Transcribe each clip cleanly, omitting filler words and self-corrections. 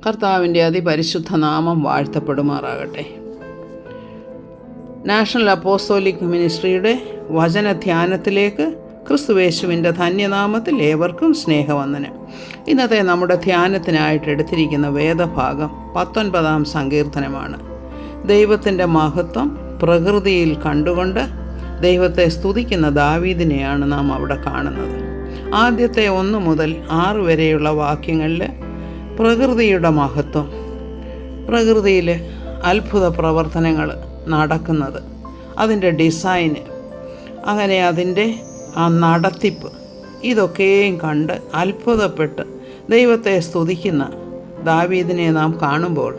കർത്താവിൻ്റെ അതിപരിശുദ്ധ നാമം വാഴ്ത്തപ്പെടുമാറാകട്ടെ. നാഷണൽ അപ്പോസ്തോലിക് മിനിസ്ട്രിയുടെ വചനധ്യാനത്തിലേക്ക് ക്രിസ്തുവേശുവിൻ്റെ ധന്യനാമത്തിൽ ഏവർക്കും സ്നേഹവന്ദനം. ഇന്നത്തെ നമ്മുടെ ധ്യാനത്തിനായിട്ട് എടുത്തിരിക്കുന്ന വേദഭാഗം 19-ാം സങ്കീർത്തനമാണ്. ദൈവത്തിൻ്റെ മഹത്വം പ്രകൃതിയിൽ കണ്ടുകൊണ്ട് ദൈവത്തെ സ്തുതിക്കുന്ന ദാവീദിനെയാണ് നാം അവിടെ കാണുന്നത്. ആദ്യത്തെ 1 മുതൽ 6 വരെയുള്ള വാക്യങ്ങളിൽ പ്രകൃതിയുടെ മഹത്വം, പ്രകൃതിയിൽ അത്ഭുത പ്രവർത്തനങ്ങൾ നടക്കുന്നത്, അതിൻ്റെ ഡിസൈന്, അങ്ങനെ അതിൻ്റെ ആ നടത്തിപ്പ്, ഇതൊക്കെയും കണ്ട് അത്ഭുതപ്പെട്ട് ദൈവത്തെ സ്തുതിക്കുന്ന ദാവീദിനെ നാം കാണുമ്പോൾ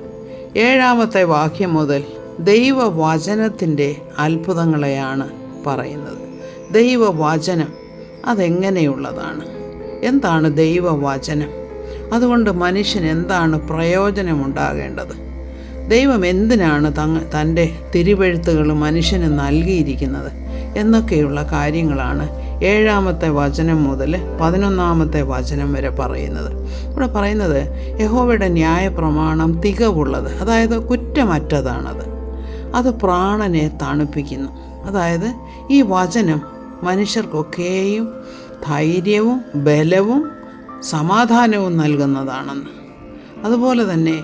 7-ാമത്തെ വാക്യം മുതൽ ദൈവവചനത്തിൻ്റെ അത്ഭുതങ്ങളെയാണ് പറയുന്നത്. ദൈവവചനം അതെങ്ങനെയുള്ളതാണ്? എന്താണ് ദൈവവചനം? അതുകൊണ്ട് മനുഷ്യന് എന്താണ് പ്രയോജനമുണ്ടാകേണ്ടത്? ദൈവം എന്തിനാണ് തൻ്റെ തിരുവെഴുത്തുകൾ മനുഷ്യന് നൽകിയിരിക്കുന്നത് എന്നൊക്കെയുള്ള കാര്യങ്ങളാണ് 7-ാമത്തെ വചനം മുതൽ 11-ാമത്തെ വചനം വരെ പറയുന്നത്. ഇവിടെ പറയുന്നത് യഹോവയുടെ ന്യായപ്രമാണം തികവുള്ളത്, അതായത് കുറ്റമറ്റതാണത്. അത് പ്രാണനെ തണുപ്പിക്കുന്നു. അതായത് ഈ വചനം മനുഷ്യർക്കൊക്കെയും ധൈര്യവും ബലവും സമാധാനവും നൽകുന്നതാണെന്ന്. അതുപോലെ തന്നെ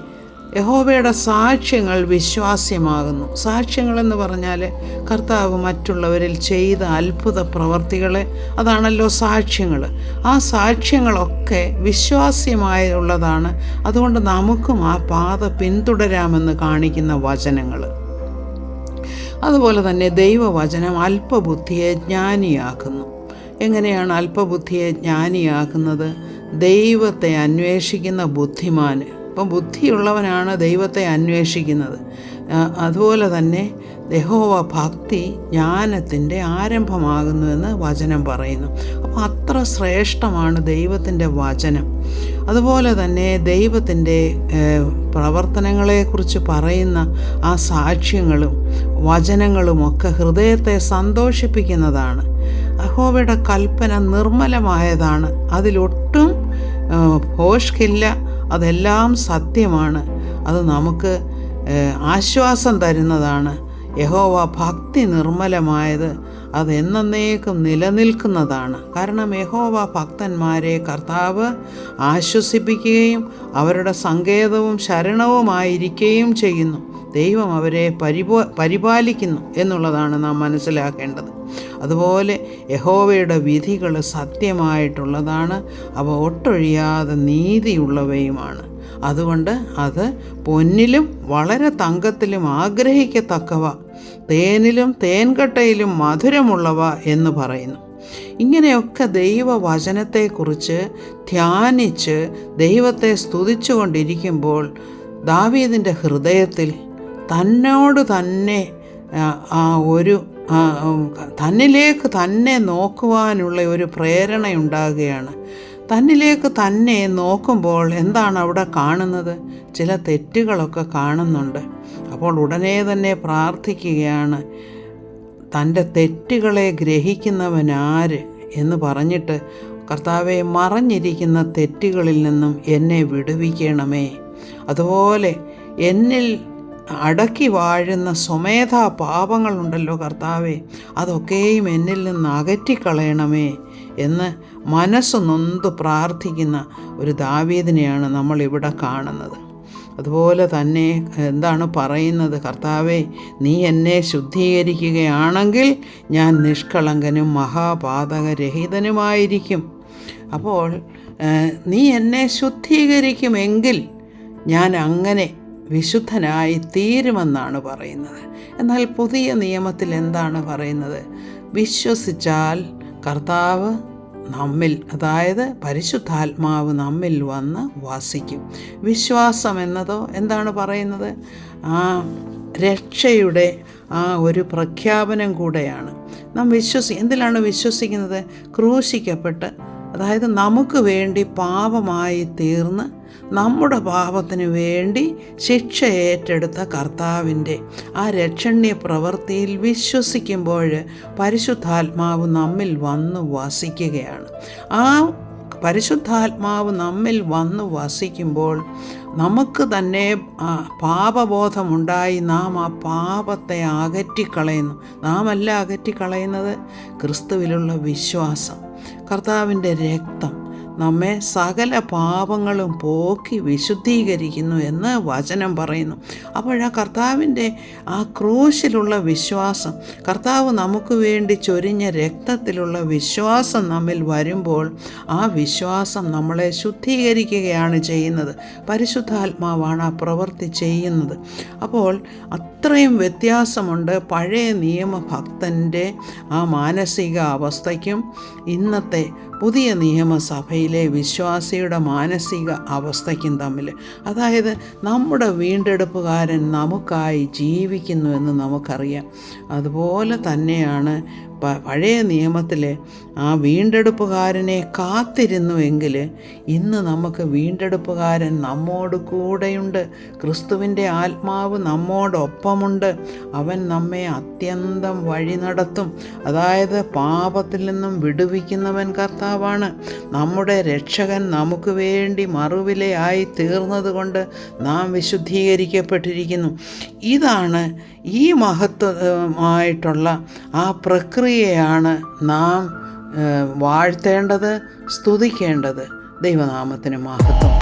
യഹോവയുടെ സാക്ഷ്യങ്ങൾ വിശ്വാസ്യമാകുന്നു. സാക്ഷ്യങ്ങളെന്ന് പറഞ്ഞാൽ കർത്താവ് മറ്റുള്ളവരിൽ ചെയ്ത അത്ഭുത പ്രവർത്തികളെ, അതാണല്ലോ സാക്ഷ്യങ്ങൾ. ആ സാക്ഷ്യങ്ങളൊക്കെ വിശ്വാസ്യമായുള്ളതാണ്. അതുകൊണ്ട് നമുക്കും ആ പാത പിന്തുടരാമെന്ന് കാണിക്കുന്ന വചനങ്ങൾ. അതുപോലെ തന്നെ ദൈവവചനം അല്പബുദ്ധിയെ ജ്ഞാനിയാക്കുന്നു. എങ്ങനെയാണ് അല്പബുദ്ധിയെ ജ്ഞാനിയാക്കുന്നത്? ദൈവത്തെ അന്വേഷിക്കുന്ന ബുദ്ധിമാന്, ഇപ്പം ബുദ്ധിയുള്ളവനാണ് ദൈവത്തെ അന്വേഷിക്കുന്നത്. അതുപോലെ തന്നെ യഹോവ ഭക്തി ജ്ഞാനത്തിൻ്റെ ആരംഭമാകുന്നുവെന്ന് വചനം പറയുന്നു. അപ്പോൾ അത്ര ശ്രേഷ്ഠമാണ് ദൈവത്തിൻ്റെ വചനം. അതുപോലെ തന്നെ ദൈവത്തിൻ്റെ പ്രവർത്തനങ്ങളെക്കുറിച്ച് പറയുന്ന ആ സാക്ഷ്യങ്ങളും വചനങ്ങളുമൊക്കെ ഹൃദയത്തെ സന്തോഷിപ്പിക്കുന്നതാണ്. യഹോവയുടെ കൽപ്പന നിർമ്മലമായതാണ്, അതിലൊട്ടും ഭോഷ്കില്ല, അതെല്ലാം സത്യമാണ്, അത് നമുക്ക് ആശ്വാസം തരുന്നതാണ്. യഹോവ ഭക്തി നിർമ്മലമായത് അത് എന്നേക്കും നിലനിൽക്കുന്നതാണ്. കാരണം യഹോവ ഭക്തന്മാരെ കർത്താവ് ആശ്വസിപ്പിക്കുകയും അവരുടെ സങ്കേതവും ശരണവുമായിരിക്കുകയും ചെയ്യുന്നു. ദൈവം അവരെ പരിപാലിക്കുന്നു എന്നുള്ളതാണ് നാം മനസ്സിലാക്കേണ്ടത്. അതുപോലെ യഹോവയുടെ വിധികൾ സത്യമായിട്ടുള്ളതാണ്, അവ ഒട്ടൊഴിയാതെ നീതിയുള്ളവയുമാണ്. അതുകൊണ്ട് അത് പൊന്നിലും വളരെ തങ്കത്തിലും ആഗ്രഹിക്കത്തക്കവ, തേനിലും തേൻകട്ടയിലും മധുരമുള്ളവ എന്ന് പറയുന്നു. ഇങ്ങനെയൊക്കെ ദൈവവചനത്തെക്കുറിച്ച് ധ്യാനിച്ച് ദൈവത്തെ സ്തുതിച്ചുകൊണ്ടിരിക്കുമ്പോൾ ദാവീദിൻ്റെ ഹൃദയത്തിൽ തന്നോട് തന്നെ തന്നിലേക്ക് തന്നെ നോക്കുവാനുള്ള ഒരു പ്രേരണയുണ്ടാകുകയാണ്. തന്നിലേക്ക് തന്നെ നോക്കുമ്പോൾ എന്താണ് അവിടെ കാണുന്നത്? ചില തെറ്റുകളൊക്കെ കാണുന്നുണ്ട്. അപ്പോൾ ഉടനെ തന്നെ പ്രാർത്ഥിക്കുകയാണ്, തൻ്റെ തെറ്റുകളെ ഗ്രഹിക്കുന്നവനാര് എന്ന് പറഞ്ഞിട്ട്, കർത്താവെ, മറഞ്ഞിരിക്കുന്ന തെറ്റുകളിൽ നിന്നും എന്നെ വിടുവിക്കണമേ. അതുപോലെ എന്നിൽ അടക്കി വാഴുന്ന സ്വമേധാ പാപങ്ങളുണ്ടല്ലോ കർത്താവെ, അതൊക്കെയും എന്നിൽ നിന്ന് അകറ്റിക്കളയണമേ എന്ന് മനസ്സ് നൊന്ത് പ്രാർത്ഥിക്കുന്ന ഒരു ദാവീദിനെയാണ് നമ്മളിവിടെ കാണുന്നത്. അതുപോലെ തന്നെ എന്താണ് പറയുന്നത്? കർത്താവെ, നീ എന്നെ ശുദ്ധീകരിക്കുകയാണെങ്കിൽ ഞാൻ നിഷ്കളങ്കനും മഹാപാതകരഹിതനുമായിരിക്കും. അപ്പോൾ നീ എന്നെ ശുദ്ധീകരിക്കുമെങ്കിൽ ഞാൻ അങ്ങനെ വിശുദ്ധനായി തീരുമെന്നാണ് പറയുന്നത്. എന്നാൽ പുതിയ നിയമത്തിൽ എന്താണ് പറയുന്നത്? വിശ്വസിച്ചാൽ കർത്താവ് നമ്മിൽ, അതായത് പരിശുദ്ധാത്മാവ് നമ്മിൽ വന്ന് വസിക്കും. വിശ്വാസം എന്നതോ എന്താണ് പറയുന്നത്? ആ രക്ഷയുടെ ആ ഒരു പ്രഖ്യാപനം കൂടെയാണ്. നാം എന്തിലാണ് വിശ്വസിക്കുന്നത്? ക്രൂശിക്കപ്പെട്ട്, അതായത് നമുക്ക് വേണ്ടി പാപമായി തീർന്ന് നമ്മുടെ പാപത്തിന് വേണ്ടി ശിക്ഷ ഏറ്റെടുത്ത കർത്താവിൻ്റെ ആ രക്ഷണ്യ പ്രവൃത്തിയിൽ വിശ്വസിക്കുമ്പോൾ പരിശുദ്ധാത്മാവ് നമ്മിൽ വന്നു വസിക്കുകയാണ്. ആ പരിശുദ്ധാത്മാവ് നമ്മിൽ വന്ന് വസിക്കുമ്പോൾ നമുക്ക് തന്നെ പാപബോധമുണ്ടായി നാം ആ പാപത്തെ അകറ്റിക്കളയുന്നു. നാം അല്ല അകറ്റിക്കളയുന്നത്, ക്രിസ്തുവിലുള്ള വിശ്വാസം, കർത്താവിൻ്റെ രക്തം നമ്മെ സകല പാപങ്ങളും പോക്കി വിശുദ്ധീകരിക്കുന്നു എന്ന് വചനം പറയുന്നു. അപ്പോൾ ആ കർത്താവിൻ്റെ ആ ക്രൂശിലുള്ള വിശ്വാസം, കർത്താവ് നമുക്ക് വേണ്ടി ചൊരിഞ്ഞ രക്തത്തിലുള്ള വിശ്വാസം നമ്മിൽ വരുമ്പോൾ ആ വിശ്വാസം നമ്മളെ ശുദ്ധീകരിക്കുകയാണ് ചെയ്യുന്നത്. പരിശുദ്ധാത്മാവാണ് ആ പ്രവൃത്തി ചെയ്യുന്നത്. അപ്പോൾ അത്രയും വ്യത്യാസമുണ്ട് പഴയ നിയമഭക്തൻ്റെ ആ മാനസിക അവസ്ഥയ്ക്കും ഇന്നത്തെ പുതിയ നിയമസഭയിലെ വിശ്വാസിയുടെ മാനസിക അവസ്ഥയ്ക്കും തമ്മിൽ. അതായത് നമ്മുടെ വീണ്ടെടുപ്പുകാരൻ നമുക്കായി ജീവിക്കുന്നുവെന്ന് നമുക്കറിയാം. അതുപോലെ തന്നെയാണ് പഴയ നിയമത്തിലെ ആ വീണ്ടെടുപ്പുകാരനെ കാത്തിരുന്നുവെങ്കിൽ ഇന്ന് നമുക്ക് വീണ്ടെടുപ്പുകാരൻ നമ്മോട് കൂടെയുണ്ട്. ക്രിസ്തുവിൻ്റെ ആത്മാവ് നമ്മോടൊപ്പമുണ്ട്. അവൻ നമ്മെ അത്യന്തം വഴി നടത്തും. അതായത് പാപത്തിൽ നിന്നും വിടുവിക്കുന്നവൻ കർത്താവാണ്. നമ്മുടെ രക്ഷകൻ നമുക്ക് വേണ്ടി മറുവിലയായി തീർന്നതുകൊണ്ട് നാം വിശുദ്ധീകരിക്കപ്പെട്ടിരിക്കുന്നു. ഇതാണ് ഈ മഹത്വമായിട്ടുള്ള ആ പ്രക്രിയയാണ് നാം വാഴ്ത്തേണ്ടത്, സ്തുതിക്കേണ്ടത്. ദൈവനാമത്തിന് മഹത്വം.